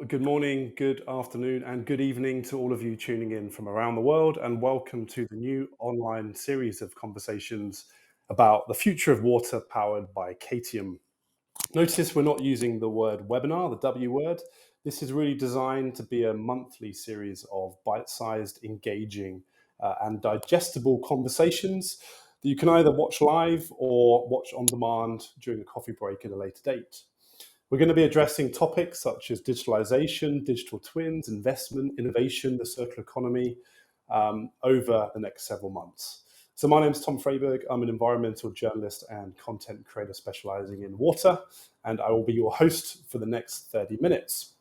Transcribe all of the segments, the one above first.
good morning, good afternoon, and good evening to all of you tuning in from around the world, and welcome to the new online series of conversations about the future of water powered by Qatium. Notice we're not using the word webinar, the W word. This is really designed to be a monthly series of bite-sized, engaging, and digestible conversations that you can either watch live or watch on demand during a coffee break at a later date. We're going to be addressing topics such as digitalization, digital twins, investment, innovation, the circular economy over the next several months. So my name is Tom Freyberg. I'm an environmental journalist and content creator specializing in water, and I will be your host for the next 30 minutes.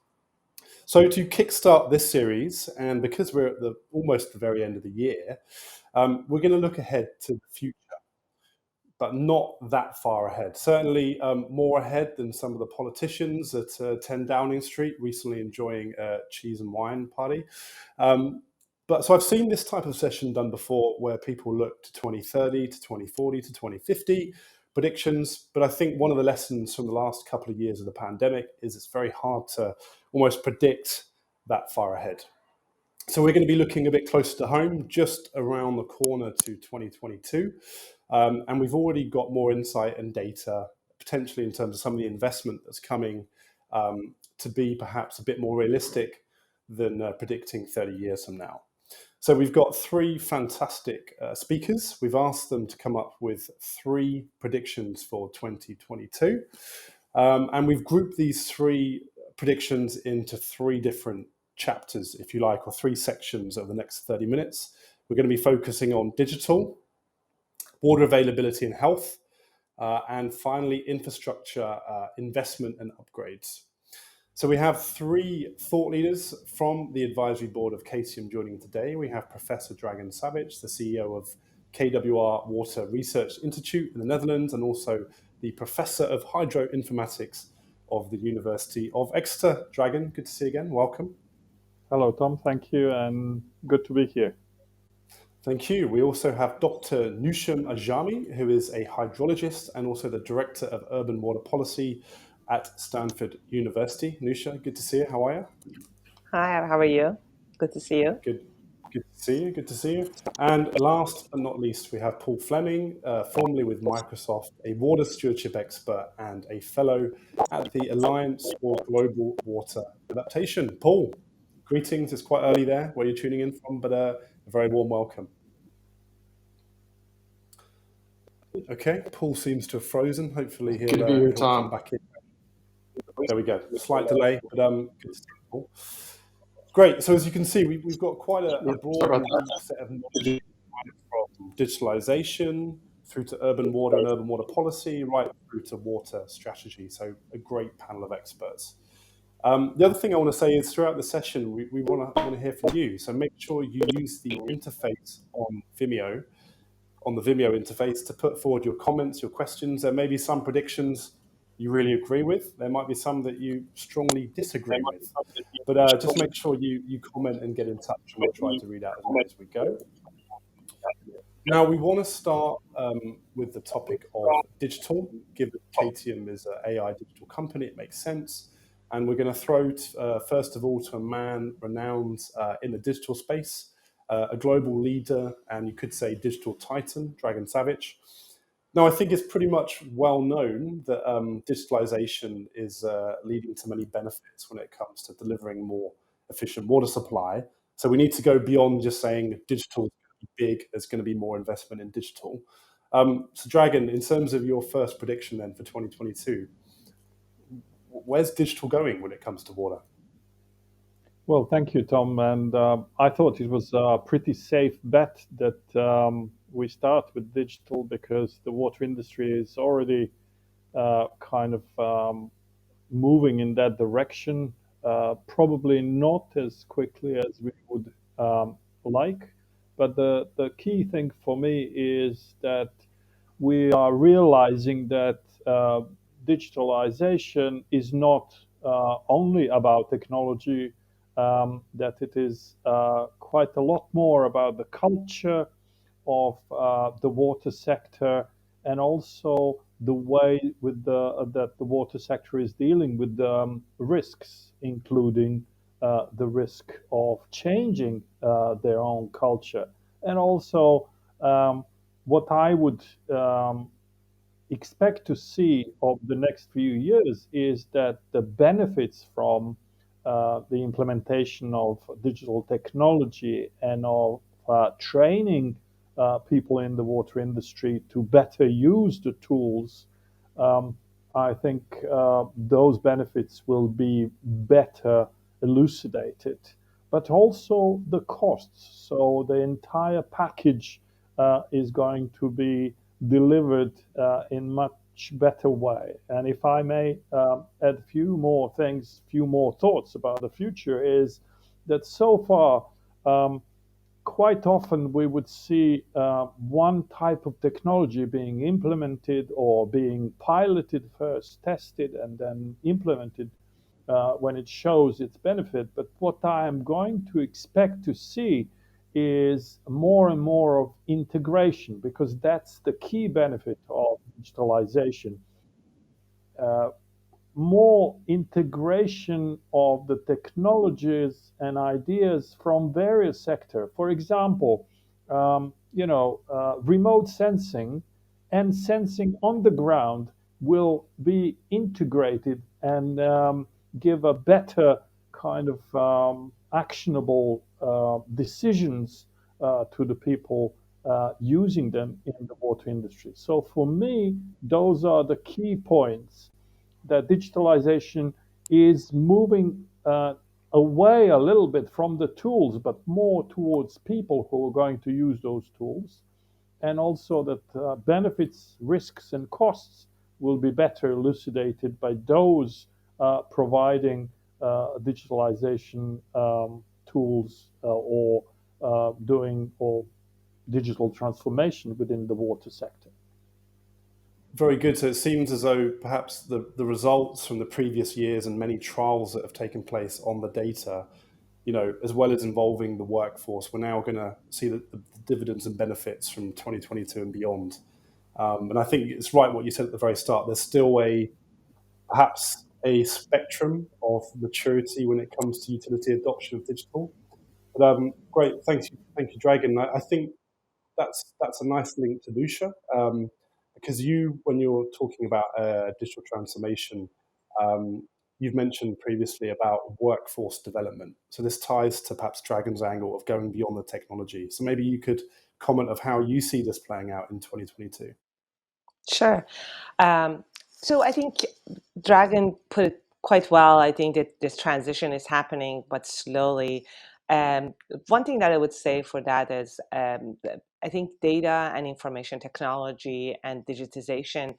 So to kickstart this series, and because we're at almost the very end of the year, we're going to look ahead to the future, but not that far ahead. Certainly more ahead than some of the politicians at 10 Downing Street recently enjoying a cheese and wine party. So I've seen this type of session done before where people look to 2030, to 2040, to 2050 predictions. But I think one of the lessons from the last couple of years of the pandemic is it's very hard to almost predict that far ahead. So we're going to be looking a bit closer to home, just around the corner to 2022. And we've already got more insight and data, potentially in terms of some of the investment that's coming to be perhaps a bit more realistic than predicting 30 years from now. So we've got three fantastic speakers. We've asked them to come up with three predictions for 2022. And we've grouped these three predictions into three different chapters, if you like, or three sections over the next 30 minutes. We're going to be focusing on digital, water availability and health, and finally, infrastructure, investment and upgrades. So we have three thought leaders from the advisory board of Qatium joining today. We have Professor Dragan Savic, the CEO of KWR Water Research Institute in the Netherlands, and also the Professor of Hydroinformatics of the University of Exeter. Dragan, good to see you again. Welcome. Hello, Tom. Thank you, and good to be here. Thank you. We also have Dr. Newsha Ajami, who is a hydrologist and also the Director of Urban Water Policy at Stanford University. Newsha, good to see you. How are you? Hi, how are you? Good to see you. Good to see you. Good to see you. And last but not least, we have Paul Fleming, formerly with Microsoft, a water stewardship expert and a fellow at the Alliance for Global Water Adaptation. Paul, greetings. It's quite early there where you're tuning in from, but a very warm welcome. Okay, Paul seems to have frozen. Hopefully he'll come back in. There we go. Slight delay, but good to see you, Paul. Great. So as you can see, we've got quite a broad set of knowledge from digitalization through to urban water and urban water policy, right through to water strategy. So a great panel of experts. The other thing I want to say is throughout the session, we want to hear from you. So make sure you use the interface on the Vimeo interface to put forward your comments, your questions. There may be some predictions you really agree with. There might be some that you strongly disagree with. But just make sure you comment and get in touch, and we'll try to read out as much as we go. Now, we want to start with the topic of digital. Given Qatium is an AI digital company, it makes sense. And we're going to throw, first of all, to a man renowned in the digital space, a global leader, and you could say digital titan, Dragan Savic. Now, I think it's pretty much well known that digitalization is leading to many benefits when it comes to delivering more efficient water supply. So we need to go beyond just saying digital is going to be big, there's going to be more investment in digital. So Dragan, in terms of your first prediction then for 2022, where's digital going when it comes to water? Well, thank you, Tom. And I thought it was a pretty safe bet that we start with digital because the water industry is already kind of moving in that direction, probably not as quickly as we would like. But the key thing for me is that we are realizing that digitalization is not only about technology, that it is quite a lot more about the culture of the water sector and also the way with that the water sector is dealing with risks, including the risk of changing their own culture, and also what I would expect to see over the next few years is that the benefits from the implementation of digital technology and of training people in the water industry to better use the tools, um, I think those benefits will be better elucidated. But also the costs. So the entire package is going to be delivered in much better way. And if I may add a few more things, few more thoughts about the future, is that so far, quite often we would see one type of technology being implemented or being piloted first, tested, and then implemented when it shows its benefit. But what I am going to expect to see is more and more of integration, because that's the key benefit of digitalization. Uh, More integration of the technologies and ideas from various sectors. For example, remote sensing and sensing on the ground will be integrated and give a better kind of actionable decisions to the people using them in the water industry. So for me, those are the key points, that digitalization is moving away a little bit from the tools, but more towards people who are going to use those tools, and also that benefits, risks, and costs will be better elucidated by those providing digitalization tools or doing or digital transformation within the water sector. Very good. So it seems as though perhaps the results from the previous years and many trials that have taken place on the data, as well as involving the workforce, we're now going to see the dividends and benefits from 2022 and beyond. And I think it's right what you said at the very start. There's still perhaps a spectrum of maturity when it comes to utility adoption of digital. But great, thank you, Dragan. I think that's a nice link to Newsha, because when you're talking about digital transformation, you've mentioned previously about workforce development. So this ties to perhaps Dragan's angle of going beyond the technology. So maybe you could comment of how you see this playing out in 2022. Sure. So I think Dragan put it quite well. I think that this transition is happening, but slowly. One thing that I would say for that is I think data and information technology and digitization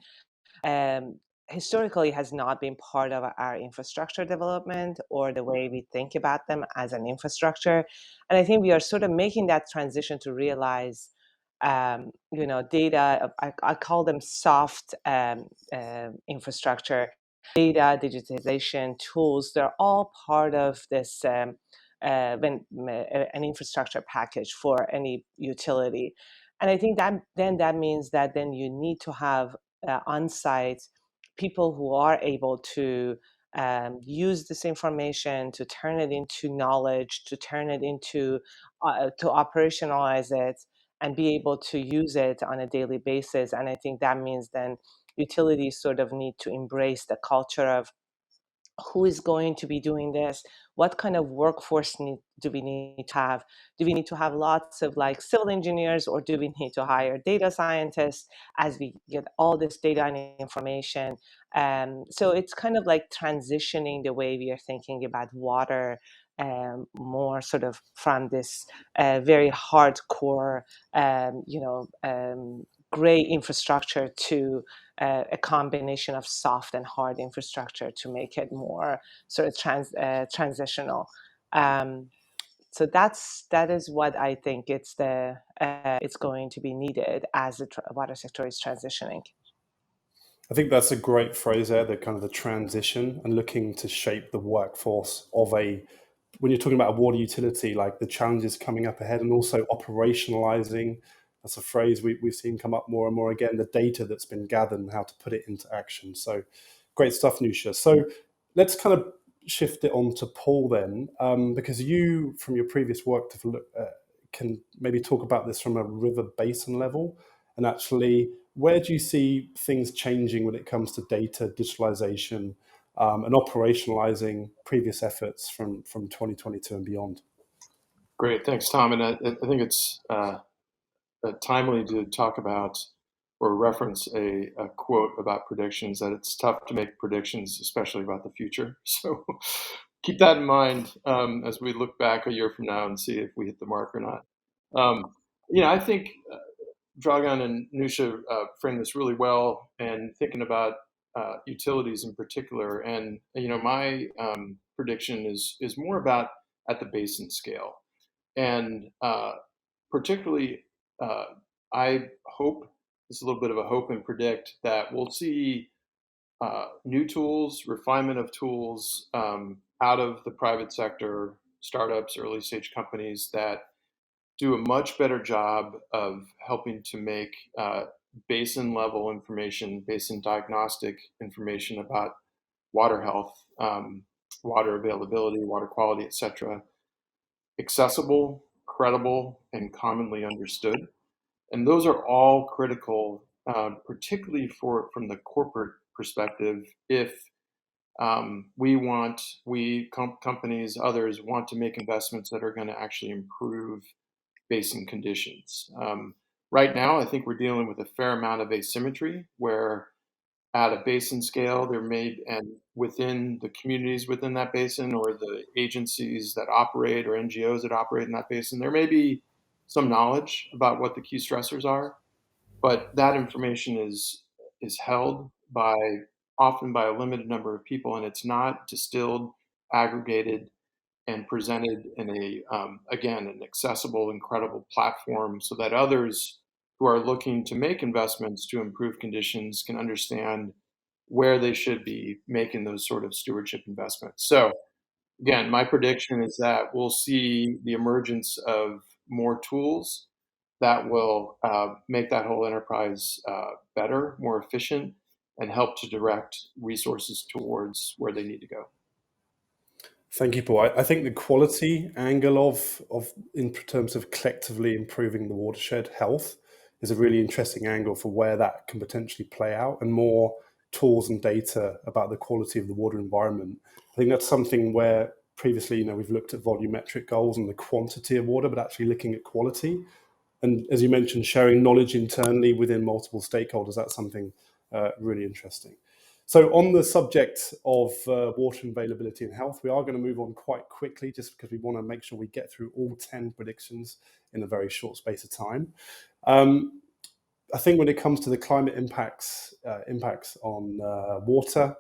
historically has not been part of our infrastructure development or the way we think about them as an infrastructure. And I think we are sort of making that transition to realize data, I call them soft infrastructure, data, digitization, tools. They're all part of this an infrastructure package for any utility. And I think that means that then you need to have on-site people who are able to use this information, to turn it into knowledge, to turn it into, to operationalize it, and be able to use it on a daily basis. And I think that means then utilities sort of need to embrace the culture of who is going to be doing this, what kind of workforce do we need to have, do we need to have lots of like civil engineers, or do we need to hire data scientists as we get all this data and information. So it's kind of like transitioning the way we are thinking about water, more sort of from this very hardcore gray infrastructure to a combination of soft and hard infrastructure to make it more sort of transitional. So that is what I think it's going to be needed as the water sector is transitioning. I think that's a great phrase there, the kind of the transition and looking to shape the workforce of when you're talking about a water utility, like the challenges coming up ahead and also operationalizing That's a phrase we've seen come up more and more again, the data that's been gathered and how to put it into action. So great stuff, Newsha. So let's kind of shift it on to Paul then, because you, from your previous work, can maybe talk about this from a river basin level, and actually, where do you see things changing when it comes to data digitalization and operationalizing previous efforts from 2022 and beyond? Great, thanks, Tom. And I think it's timely to talk about or reference a quote about predictions, that it's tough to make predictions, especially about the future. So keep that in mind as we look back a year from now and see if we hit the mark or not. I think Dragan and Newsha framed this really well, and thinking about utilities in particular. And my prediction is more about at the basin scale, and particularly, I hope, it's a little bit of a hope and predict, that we'll see new tools, refinement of tools out of the private sector, startups, early stage companies that do a much better job of helping to make basin level information, basin diagnostic information about water health, water availability, water quality, etc., accessible, credible, and commonly understood. And those are all critical, particularly from the corporate perspective. If companies, others want to make investments that are going to actually improve basin conditions. Right now, I think we're dealing with a fair amount of asymmetry, where at a basin scale, and within the communities within that basin, or the agencies that operate, or NGOs that operate in that basin, there may be some knowledge about what the key stressors are, but that information is held often by a limited number of people, and it's not distilled, aggregated, and presented in again, an accessible and credible platform, so that others who are looking to make investments to improve conditions can understand where they should be making those sort of stewardship investments. So again, my prediction is that we'll see the emergence of more tools that will make that whole enterprise better, more efficient, and help to direct resources towards where they need to go. Thank you, Paul. I think the quality angle of in terms of collectively improving the watershed health is a really interesting angle for where that can potentially play out, and more tools and data about the quality of the water environment. I think that's something where previously, we've looked at volumetric goals and the quantity of water, but actually looking at quality. And as you mentioned, sharing knowledge internally within multiple stakeholders, that's something really interesting. So on the subject of water availability and health, we are going to move on quite quickly, just because we want to make sure we get through all 10 predictions in a very short space of time. I think when it comes to the climate impacts on water,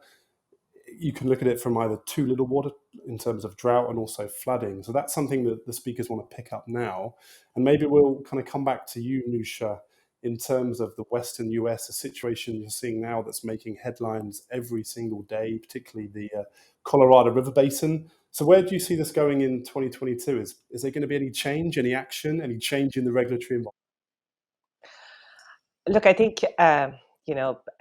you can look at it from either too little water in terms of drought and also flooding. So that's something that the speakers want to pick up now. And maybe we'll kind of come back to you, Newsha, in terms of the Western US, a situation you're seeing now that's making headlines every single day, particularly the Colorado River Basin. So where do you see this going in 2022? Is there going to be any change, any action, any change in the regulatory environment? Look, I think,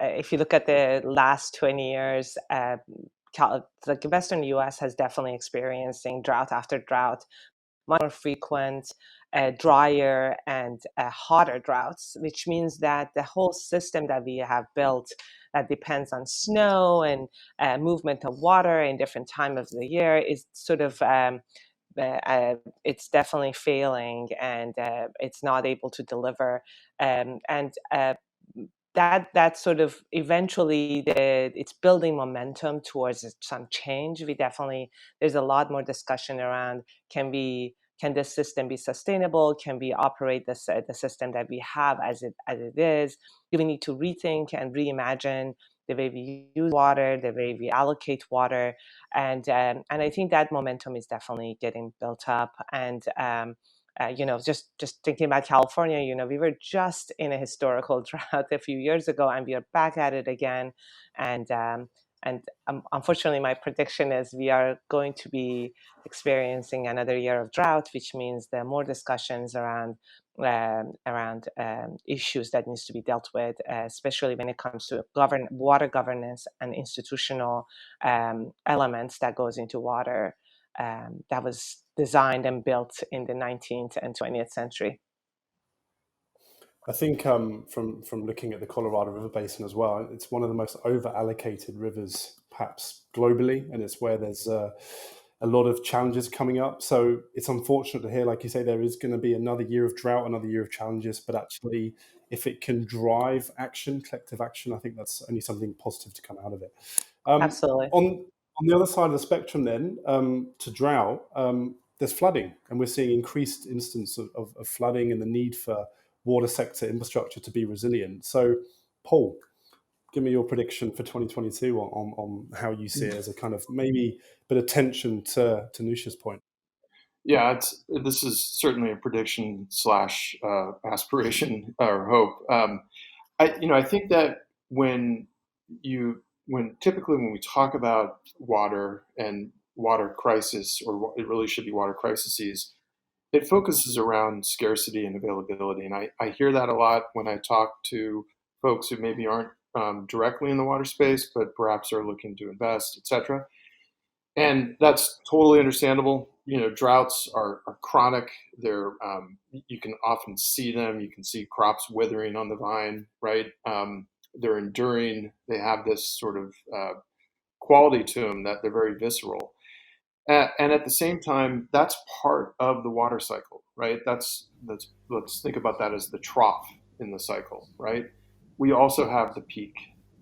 if you look at the last 20 years, the Western US has definitely experiencing drought after drought, much more frequent, drier and hotter droughts, which means that the whole system that we have built that depends on snow and movement of water in different time of the year is sort of it's definitely failing, and it's not able to deliver, and that sort of eventually it's building momentum towards some change. There's a lot more discussion around can this system be sustainable? Can we operate the system that we have as it is? Do we need to rethink and reimagine the way we use water, the way we allocate water? And I think that momentum is definitely getting built up. And just thinking about California, we were just in a historical drought a few years ago, and we are back at it again. And And unfortunately, my prediction is we are going to be experiencing another year of drought, which means there are more discussions around issues that needs to be dealt with, especially when it comes to water governance and institutional elements that goes into water that was designed and built in the 19th and 20th century. I think from looking at the Colorado River Basin as well, it's one of the most over-allocated rivers, perhaps globally, and it's where there's a lot of challenges coming up. So it's unfortunate to hear, like you say, there is going to be another year of drought, another year of challenges. But actually, if it can drive action, collective action, I think that's only something positive to come out of it. Absolutely. On the other side of the spectrum, then to drought, there's flooding, and we're seeing increased instance of flooding and the need for water sector infrastructure to be resilient. So, Paul, give me your prediction for 2022 on how you see it as a kind of maybe bit of tension to Newsha's point. Yeah, this is certainly a prediction slash aspiration or hope. I think that typically when we talk about water and water crisis, or it really should be water crises, it focuses around scarcity and availability. And I hear that a lot when I talk to folks who maybe aren't directly in the water space, but perhaps are looking to invest, et cetera. And that's totally understandable. Droughts are chronic. You can often see them. You can see crops withering on the vine, right? They're enduring. They have this sort of quality to them that they're very visceral. And at the same time, that's part of the water cycle, right? Let's think about that as the trough in the cycle, right? We also have the peak,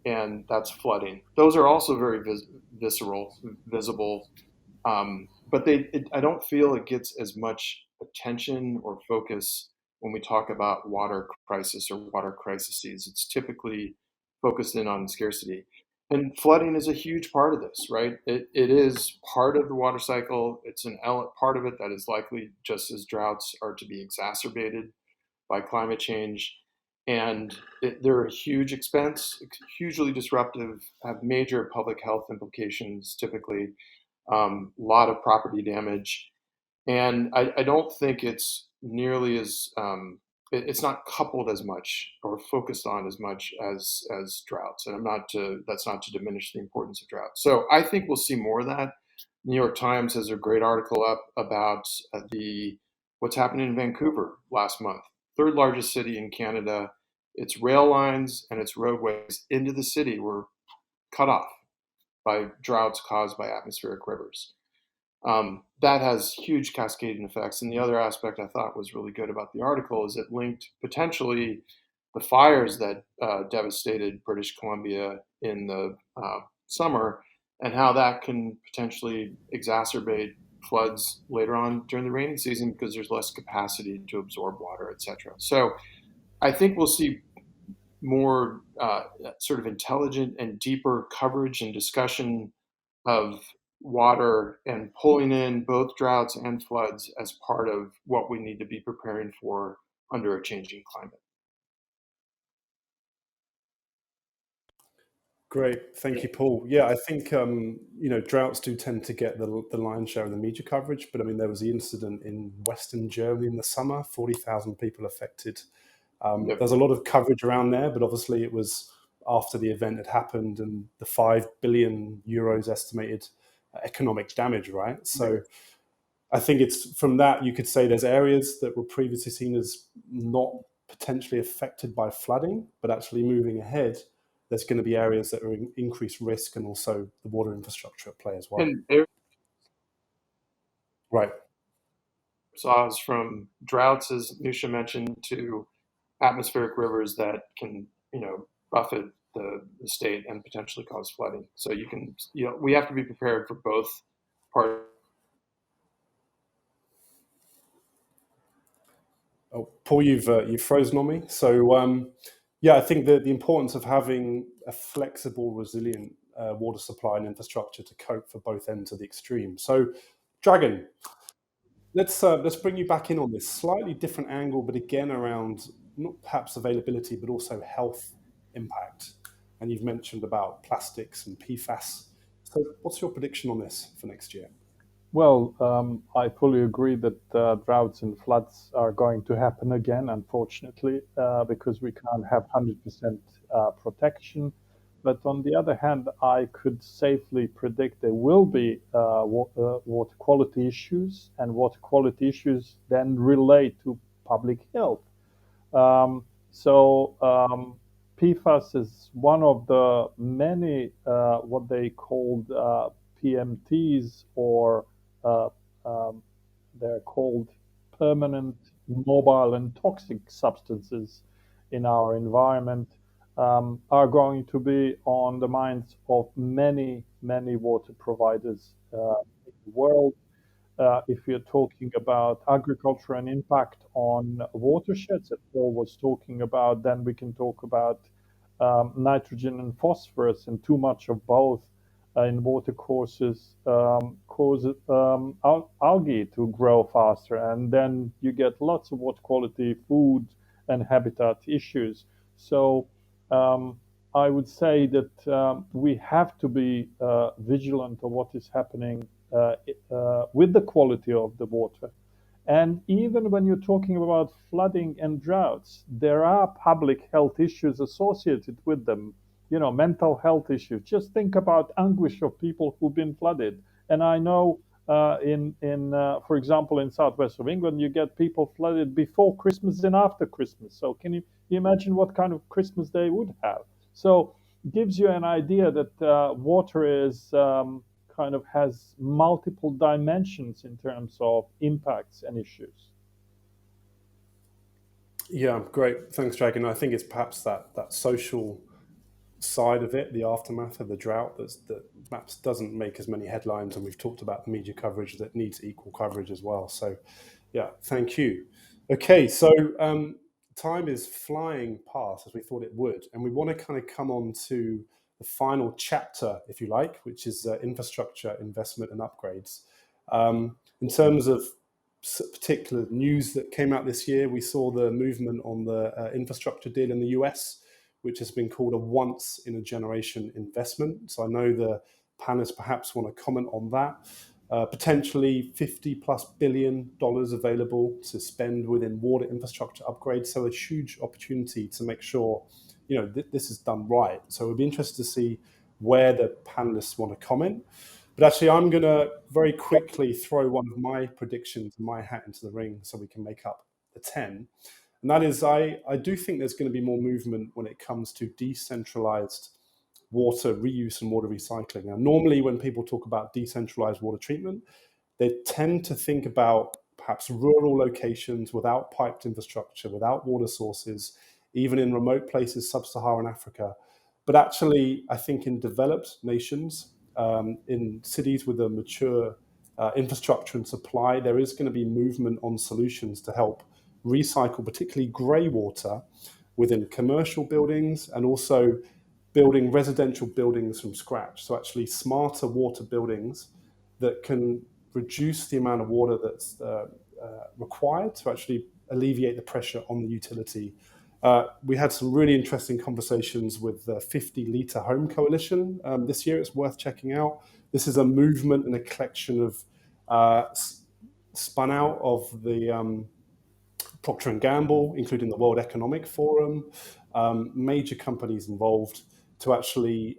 and that's flooding. Those are also very visceral, visible, but I don't feel it gets as much attention or focus when we talk about water crisis or water crises. It's typically focused in on scarcity. And flooding is a huge part of this, right? It is part of the water cycle. It's an part of it that is likely, just as droughts are to be exacerbated by climate change. And they're a huge expense, hugely disruptive, have major public health implications, typically, a lot of property damage. And I don't think it's nearly as it's not coupled as much or focused on as much as droughts. And that's not to diminish the importance of drought. So I think we'll see more of that. New York Times has a great article up about what's happening in Vancouver last month, third largest city in Canada. Its rail lines and its roadways into the city were cut off by droughts caused by atmospheric rivers. That has huge cascading effects. And the other aspect I thought was really good about the article is it linked potentially the fires that devastated British Columbia in the summer, and how that can potentially exacerbate floods later on during the rainy season because there's less capacity to absorb water, et cetera. So I think we'll see more sort of intelligent and deeper coverage and discussion of water and pulling in both droughts and floods as part of what we need to be preparing for under a changing climate. Great, thank you, Paul. Yeah, I think droughts do tend to get the lion's share of the media coverage, but I mean there was the incident in Western Germany in the summer, 40,000 people affected. Yep. There's a lot of coverage around there, but obviously it was after the event had happened and the 5 billion euros estimated economic damage, right? So I think it's from that you could say there's areas that were previously seen as not potentially affected by flooding, but actually moving ahead, there's going to be areas that are in increased risk, and also the water infrastructure at play as well. Right. Saws from droughts, as Newsha mentioned, to atmospheric rivers that can, buffet the state and potentially cause flooding. So we have to be prepared for both parts. Oh, Paul, you've frozen on me. So yeah, I think that the importance of having a flexible, resilient water supply and infrastructure to cope for both ends of the extreme. So, Dragan, let's bring you back in on this slightly different angle, but again around not perhaps availability, but also health impact. and you've mentioned about plastics and PFAS. So what's your prediction on this for next year? Well, I fully agree that droughts and floods are going to happen again, unfortunately, because we can't have 100% protection. But on the other hand, I could safely predict there will be water quality issues, and water quality issues then relate to public health. So PFAS is one of the many what they called PMTs, or uh, um, they're called permanent, mobile, and toxic substances in our environment, are going to be on the minds of many, many water providers in the world. If you're talking about agriculture and impact on watersheds that Paul was talking about, then we can talk about nitrogen and phosphorus, and too much of both in water causes algae to grow faster, and then you get lots of water quality, food, and habitat issues. So um, I would say that we have to be vigilant of what is happening with the quality of the water. And even when you're talking about flooding and droughts, there are public health issues associated with them. You know, mental health issues. Just think about anguish of people who've been flooded. And I know for example, in southwest of England, you get people flooded before Christmas and after Christmas. So can you imagine what kind of Christmas they would have? So it gives you an idea that water is kind of has multiple dimensions in terms of impacts and issues. Yeah, great. Thanks, Dragan. I think it's perhaps that social side of it, the aftermath of the drought, that perhaps doesn't make as many headlines, and we've talked about the media coverage that needs equal coverage as well. So, yeah, thank you. Okay, so time is flying past as we thought it would, and we want to kind of come on to the final chapter, if you like, which is infrastructure investment and upgrades. In terms of particular news that came out this year, we saw the movement on the infrastructure deal in the US, which has been called a once in a generation investment. So I know the panelists perhaps want to comment on that. Potentially $50+ billion available to spend within water infrastructure upgrades. So a huge opportunity to make sure, this is done right. So we'll be interested to see where the panelists want to comment. But actually, I'm going to very quickly throw one of my predictions, my hat into the ring, so we can make up the 10. And that is, I do think there's going to be more movement when it comes to decentralized water reuse and water recycling. Now, normally when people talk about decentralized water treatment, they tend to think about perhaps rural locations without piped infrastructure, without water sources, even in remote places, sub-Saharan Africa. But actually, I think in developed nations, in cities with a mature infrastructure and supply, there is going to be movement on solutions to help recycle particularly grey water within commercial buildings, and also building residential buildings from scratch. So actually smarter water buildings that can reduce the amount of water that's required to actually alleviate the pressure on the utility. We had some really interesting conversations with the 50 Litre Home Coalition this year. It's worth checking out. This is a movement and a collection of spun out of the Procter & Gamble, including the World Economic Forum, major companies involved to actually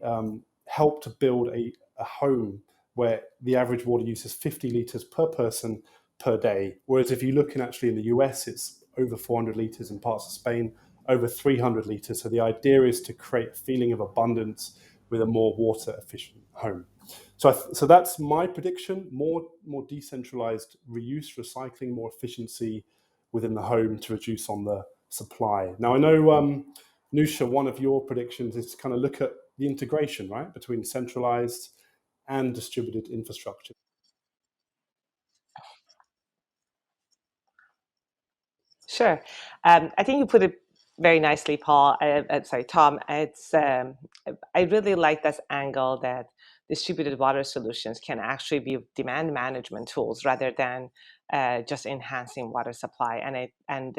help to build a home where the average water use is 50 litres per person per day. Whereas if you look actually in the US, it's over 400 litres, in parts of Spain, over 300 litres. So the idea is to create a feeling of abundance with a more water efficient home. So that's my prediction: more decentralized reuse, recycling, more efficiency within the home to reduce on the supply. Now I know, Newsha, one of your predictions is to kind of look at the integration, right, between centralized and distributed infrastructure. Sure. I think you put it very nicely, Paul. Sorry, Tom. I really like this angle that distributed water solutions can actually be demand management tools rather than just enhancing water supply. And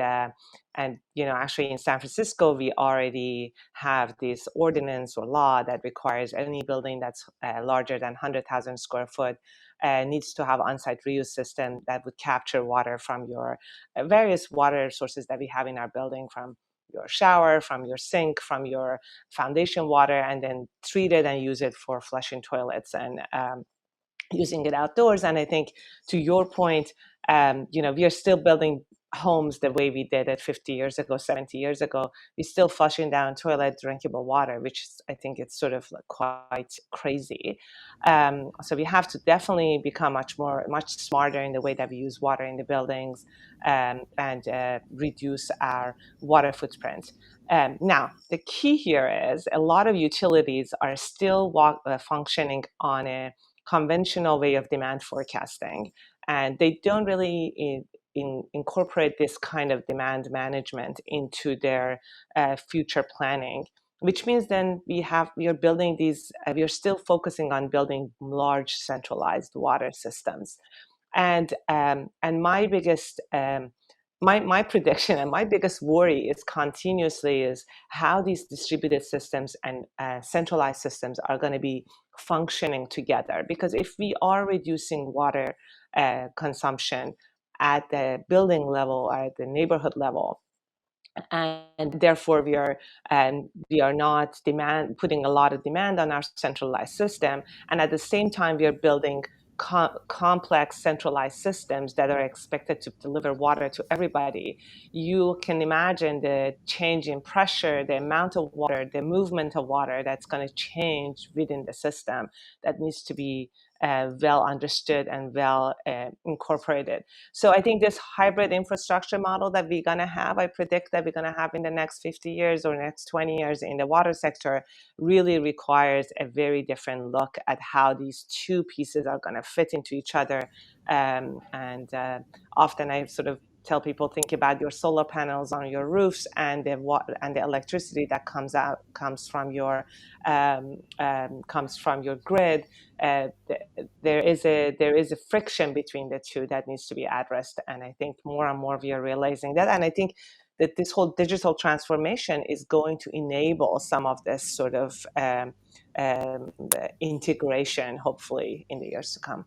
actually in San Francisco, we already have this ordinance or law that requires any building that's larger than 100,000 square foot needs to have on-site reuse system that would capture water from your various water sources that we have in our building, from your shower, from your sink, from your foundation water, and then treat it and use it for flushing toilets and using it outdoors. And I think to your point, we are still building homes the way we did it 50 years ago, 70 years ago. We're still flushing down toilet drinkable water, which is, I think it's sort of like quite crazy. So we have to definitely become much smarter in the way that we use water in the buildings, and reduce our water footprint. Now, the key here is a lot of utilities are still functioning on a conventional way of demand forecasting, and they don't really incorporate this kind of demand management into their future planning, which means then we are building these, we are still focusing on building large centralized water systems. And my biggest my prediction and my biggest worry is continuously is how these distributed systems and centralized systems are going to be functioning together. Because if we are reducing water consumption at the building level or at the neighborhood level, and therefore we are not putting a lot of demand on our centralized system, and at the same time we are building complex centralized systems that are expected to deliver water to everybody, you can imagine the change in pressure, the amount of water, the movement of water that's going to change within the system, that needs to be well understood and well incorporated. So I think this hybrid infrastructure model that we're going to have, I predict that we're going to have in the next 50 years or next 20 years in the water sector, really requires a very different look at how these two pieces are going to fit into each other. Often I sort of tell people, think about your solar panels on your roofs and the electricity that comes from your grid. There is a friction between the two that needs to be addressed, and I think more and more we are realizing that. And I think that this whole digital transformation is going to enable some of this sort of integration, hopefully, in the years to come.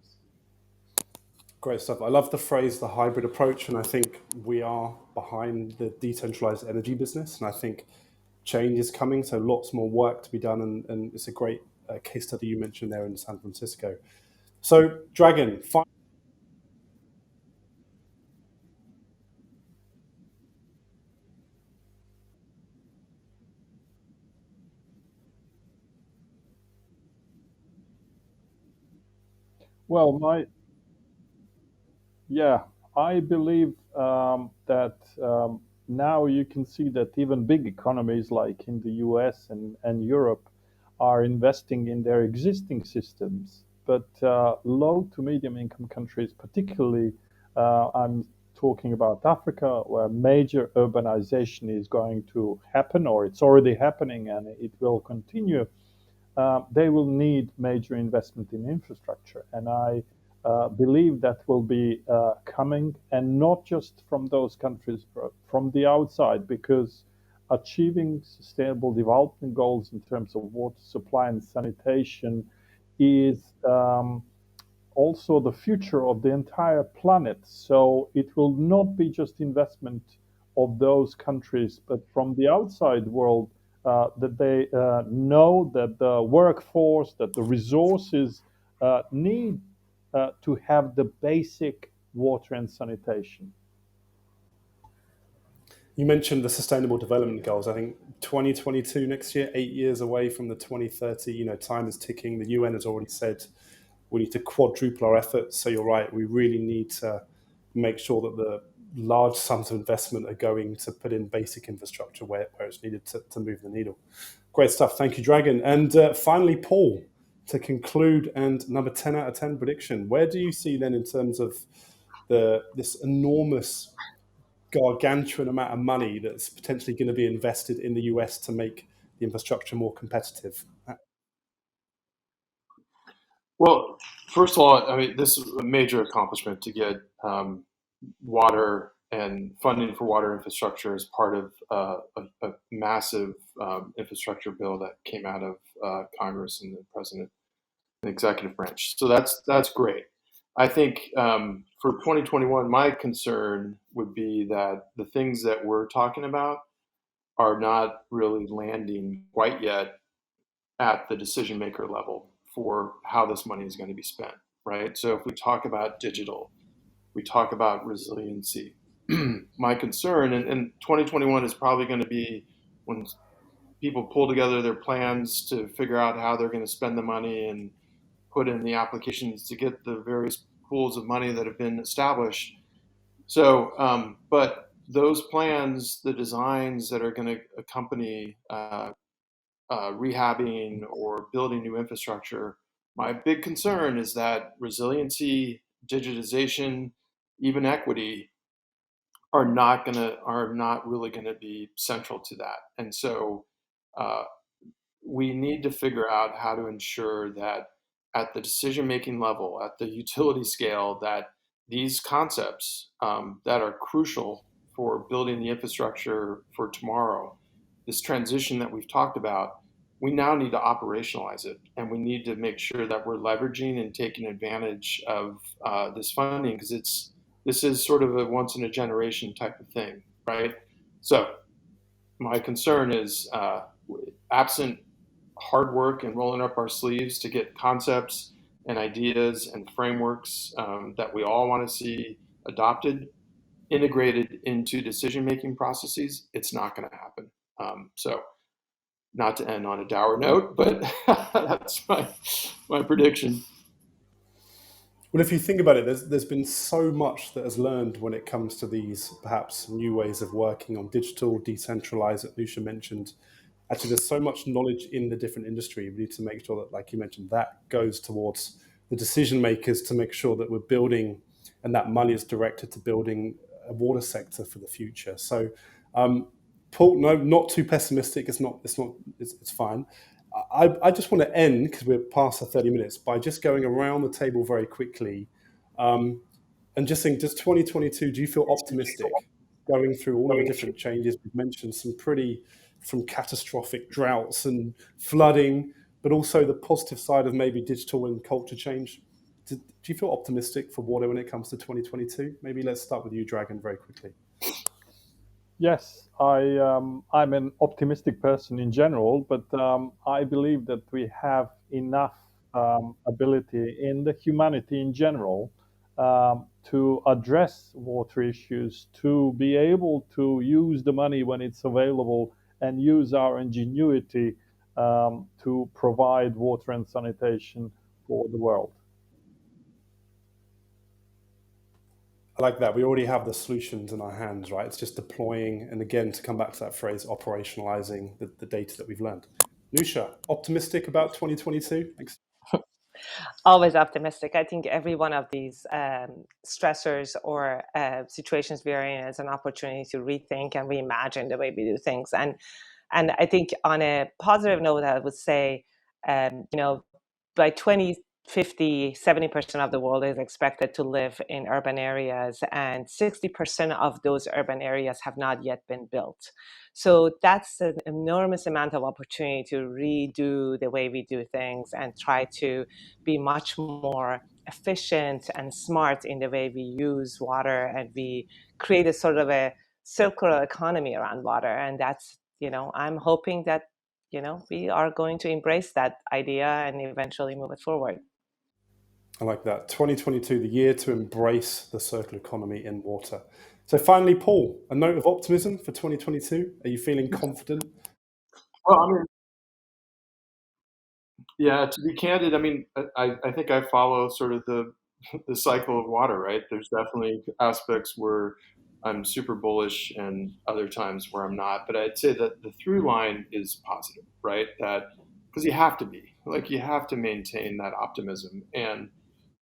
Great stuff. I love the phrase, the hybrid approach, and I think we are behind the decentralized energy business, and I think change is coming, so lots more work to be done, and it's a great case study you mentioned there in San Francisco. So, Dragan, Well, I believe that now you can see that even big economies like in the US and Europe are investing in their existing systems. But low to medium income countries, particularly, I'm talking about Africa, where major urbanization is going to happen, or it's already happening and it will continue. They will need major investment in infrastructure. And I believe that will be coming, and not just from those countries, but from the outside, because achieving sustainable development goals in terms of water supply and sanitation is also the future of the entire planet. So it will not be just investment of those countries, but from the outside world, that they know that the workforce, that the resources need to have the basic water and sanitation. you mentioned the Sustainable Development Goals. I think 2022 next year, 8 years away from the 2030. Time is ticking. The UN has already said we need to quadruple our efforts. So you're right. We really need to make sure that the large sums of investment are going to put in basic infrastructure where it's needed to move the needle. Great stuff. Thank you, Dragan. And finally, Paul, to conclude, and number 10 out of 10 prediction. Where do you see then in terms of this enormous, gargantuan amount of money that's potentially going to be invested in the US to make the infrastructure more competitive? Well, first of all, I mean, this is a major accomplishment to get water and funding for water infrastructure as part of a massive infrastructure bill that came out of Congress and the president and executive branch. So that's great. I think for 2021, my concern would be that the things that we're talking about are not really landing quite yet at the decision maker level for how this money is going to be spent, right? So if we talk about digital, we talk about resiliency. My concern, and 2021 is probably going to be when people pull together their plans to figure out how they're going to spend the money and put in the applications to get the various pools of money that have been established. So, but those plans, the designs that are going to accompany rehabbing or building new infrastructure, my big concern is that resiliency, digitization, even equity are not really gonna be central to that. And so uh, we need to figure out how to ensure that at the decision-making level, at the utility scale, that these concepts that are crucial for building the infrastructure for tomorrow, this transition that we've talked about, we now need to operationalize it, and we need to make sure that we're leveraging and taking advantage of this funding because this is sort of a once in a generation type of thing, right? So my concern is absent hard work and rolling up our sleeves to get concepts and ideas and frameworks that we all want to see adopted, integrated into decision making processes, it's not going to happen. So, not to end on a dour note, but that's my prediction. Well, if you think about it, there's been so much that has learned when it comes to these perhaps new ways of working on digital, decentralized, that Newsha mentioned. Actually, there's so much knowledge in the different industry. We need to make sure that, like you mentioned, that goes towards the decision makers to make sure that we're building and that money is directed to building a water sector for the future. So, Paul, no, not too pessimistic. It's not. It's not. It's fine. I just want to end because we're past the 30 minutes by just going around the table very quickly, um, and just saying, does 2022? Do you feel optimistic going through all of the different changes? We've mentioned some pretty from catastrophic droughts and flooding, but also the positive side of maybe digital and culture change. Do you feel optimistic for water when it comes to 2022? Maybe let's start with you, Dragan, very quickly. Yes, I'm an optimistic person in general, but I believe that we have enough ability in the humanity in general to address water issues, to be able to use the money when it's available and use our ingenuity to provide water and sanitation for the world. I like that. We already have the solutions in our hands, right? It's just deploying, and again, to come back to that phrase, operationalizing the data that we've learned. Newsha, optimistic about 2022? Thanks. Always optimistic. I think every one of these stressors or situations we're in is an opportunity to rethink and reimagine the way we do things. And I think on a positive note, I would say, by 2050, 70% of the world is expected to live in urban areas, and 60% of those urban areas have not yet been built. So that's an enormous amount of opportunity to redo the way we do things and try to be much more efficient and smart in the way we use water, and we create a sort of a circular economy around water. And that's, I'm hoping that, we are going to embrace that idea and eventually move it forward. I like that. 2022, the year to embrace the circular economy in water. So finally, Paul, a note of optimism for 2022. Are you feeling confident? Well, I mean, yeah, to be candid, I mean, I think I follow sort of the cycle of water, right? There's definitely aspects where I'm super bullish and other times where I'm not. But I'd say that the through line is positive, right? That because you have to be, like, you have to maintain that optimism. And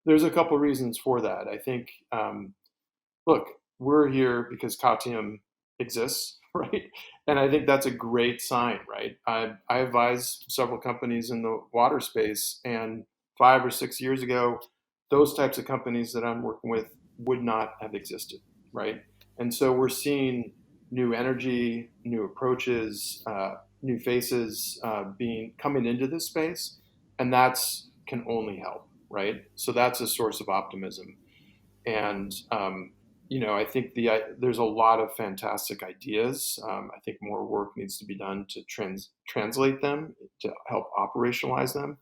there's a couple reasons for that. I think, look, we're here because Qatium exists, right? And I think that's a great sign, right? I advise several companies in the water space, and 5 or 6 years ago, those types of companies that I'm working with would not have existed, right? And so we're seeing new energy, new approaches, new faces coming into this space, and that's can only help, right? So that's a source of optimism. And I think there's a lot of fantastic ideas. I think more work needs to be done to translate them, to help operationalize them.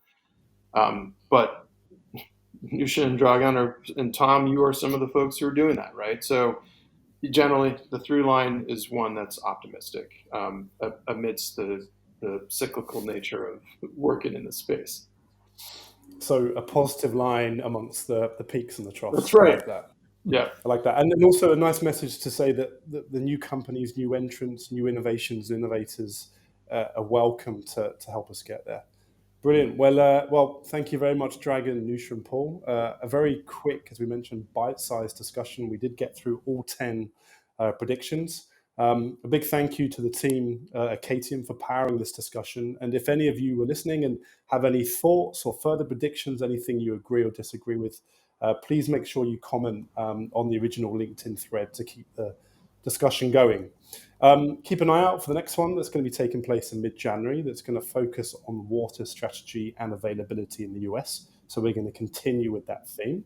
But Newsha and Dragan and Tom, you are some of the folks who are doing that, right? So generally, the through line is one that's optimistic amidst the cyclical nature of working in this space. So a positive line amongst the peaks and the troughs. That's right. I like that. Yeah, I like that. And then also a nice message to say that the new companies, new entrants, new innovations, innovators are welcome to help us get there. Brilliant. Well, thank you very much, Dragan, Newsha, and Paul. A very quick, as we mentioned, bite-sized discussion. We did get through all 10 predictions. A big thank you to the team at Qatium for powering this discussion. And if any of you were listening and have any thoughts or further predictions, anything you agree or disagree with, please make sure you comment on the original LinkedIn thread to keep the discussion going. Keep an eye out for the next one that's going to be taking place in mid-January that's going to focus on water strategy and availability in the US. So we're going to continue with that theme.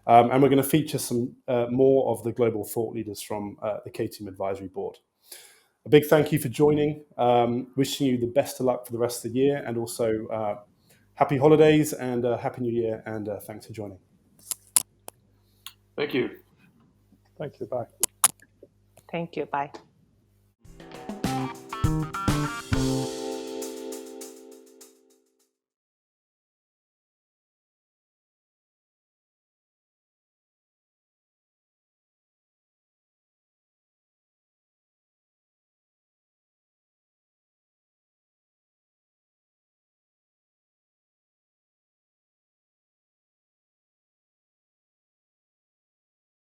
And we're going to feature some more of the global thought leaders from the Qatium Advisory Board. A big thank you for joining. Wishing you the best of luck for the rest of the year, and also happy holidays and happy new year, and thanks for joining. Thank you. Thank you. Bye. Thank you. Bye.